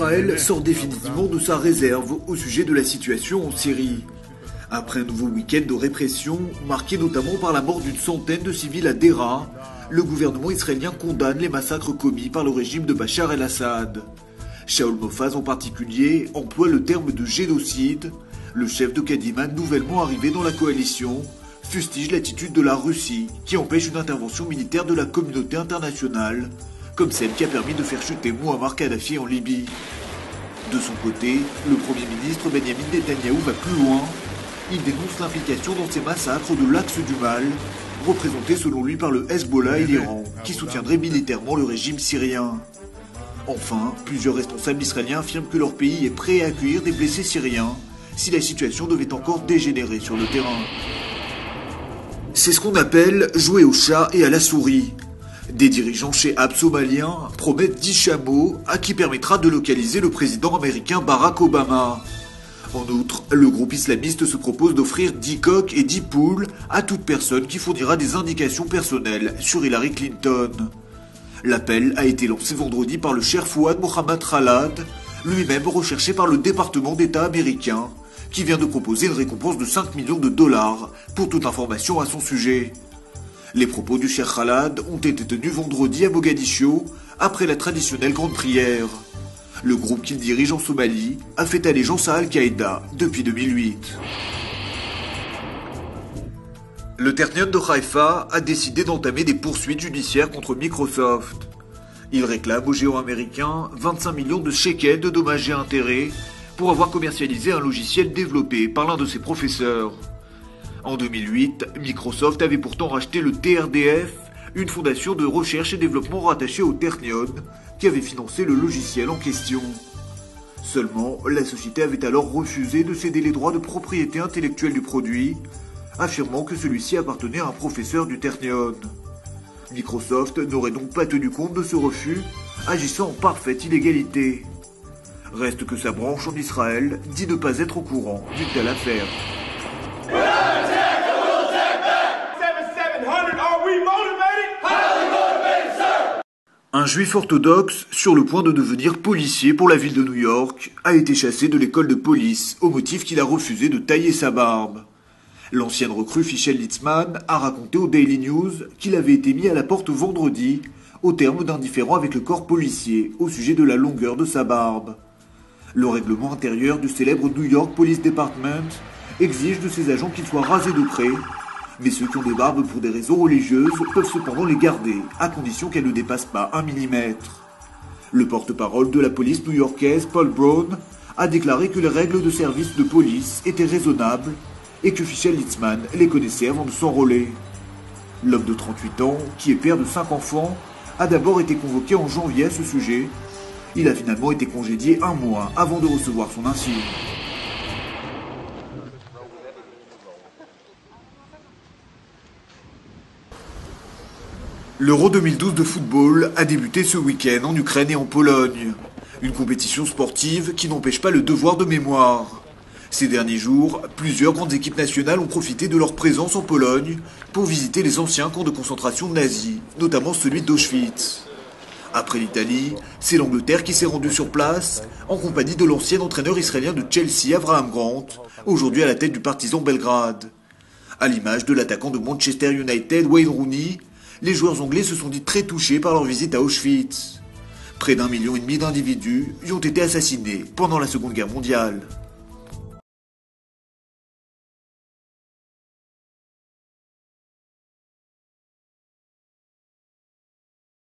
Israël sort définitivement de sa réserve au sujet de la situation en Syrie. Après un nouveau week-end de répression, marqué notamment par la mort d'une centaine de civils à Deraa, le gouvernement israélien condamne les massacres commis par le régime de Bachar el-Assad. Shaul Mofaz en particulier emploie le terme de génocide. Le chef de Kadima, nouvellement arrivé dans la coalition, fustige l'attitude de la Russie qui empêche une intervention militaire de la communauté internationale, comme celle qui a permis de faire chuter Mouammar Kadhafi en Libye. De son côté, le Premier ministre Benyamin Netanyahou va plus loin. Il dénonce l'implication dans ces massacres de l'axe du mal, représenté selon lui par le Hezbollah et l'Iran, qui soutiendraient militairement le régime syrien. Enfin, plusieurs responsables israéliens affirment que leur pays est prêt à accueillir des blessés syriens si la situation devait encore dégénérer sur le terrain. C'est ce qu'on appelle jouer au chat et à la souris. Des dirigeants chez somaliens promettent 10 chameaux à qui permettra de localiser le président américain Barack Obama. En outre, le groupe islamiste se propose d'offrir 10 coqs et 10 poules à toute personne qui fournira des indications personnelles sur Hillary Clinton. L'appel a été lancé vendredi par le cher Fouad Mohamed Khalad, lui-même recherché par le département d'État américain, qui vient de proposer une récompense de 5 millions de dollars pour toute information à son sujet. Les propos du cher Khalad ont été tenus vendredi à Mogadiscio, après la traditionnelle grande prière. Le groupe qu'il dirige en Somalie a fait allégeance à Al-Qaïda depuis 2008. Le Ternion de Haïfa a décidé d'entamer des poursuites judiciaires contre Microsoft. Il réclame au géant américain 25 millions de shekels de dommages et intérêts pour avoir commercialisé un logiciel développé par l'un de ses professeurs. En 2008, Microsoft avait pourtant racheté le TRDF, une fondation de recherche et développement rattachée au Ternion, qui avait financé le logiciel en question. Seulement, la société avait alors refusé de céder les droits de propriété intellectuelle du produit, affirmant que celui-ci appartenait à un professeur du Ternion. Microsoft n'aurait donc pas tenu compte de ce refus, agissant en parfaite illégalité. Reste que sa branche en Israël dit ne pas être au courant d'une telle affaire. Un juif orthodoxe, sur le point de devenir policier pour la ville de New York, a été chassé de l'école de police au motif qu'il a refusé de tailler sa barbe. L'ancienne recrue Fischel Litzman a raconté au Daily News qu'il avait été mis à la porte vendredi, au terme d'un différend avec le corps policier au sujet de la longueur de sa barbe. Le règlement intérieur du célèbre New York Police Department exige de ses agents qu'ils soient rasés de près, mais ceux qui ont des barbes pour des raisons religieuses peuvent cependant les garder, à condition qu'elles ne dépassent pas 1 mm. Le porte-parole de la police new-yorkaise, Paul Brown, a déclaré que les règles de service de police étaient raisonnables et que Fischel Litzman les connaissait avant de s'enrôler. L'homme de 38 ans, qui est père de 5 enfants, a d'abord été convoqué en janvier à ce sujet. Il a finalement été congédié 1 mois avant de recevoir son insigne. L'Euro 2012 de football a débuté ce week-end en Ukraine et en Pologne. Une compétition sportive qui n'empêche pas le devoir de mémoire. Ces derniers jours, plusieurs grandes équipes nationales ont profité de leur présence en Pologne pour visiter les anciens camps de concentration nazis, notamment celui d'Auschwitz. Après l'Italie, c'est l'Angleterre qui s'est rendue sur place, en compagnie de l'ancien entraîneur israélien de Chelsea, Avraham Grant, aujourd'hui à la tête du Partizan Belgrade. À l'image de l'attaquant de Manchester United, Wayne Rooney, les joueurs anglais se sont dit très touchés par leur visite à Auschwitz. Près d'1,5 million d'individus y ont été assassinés pendant la Seconde Guerre mondiale.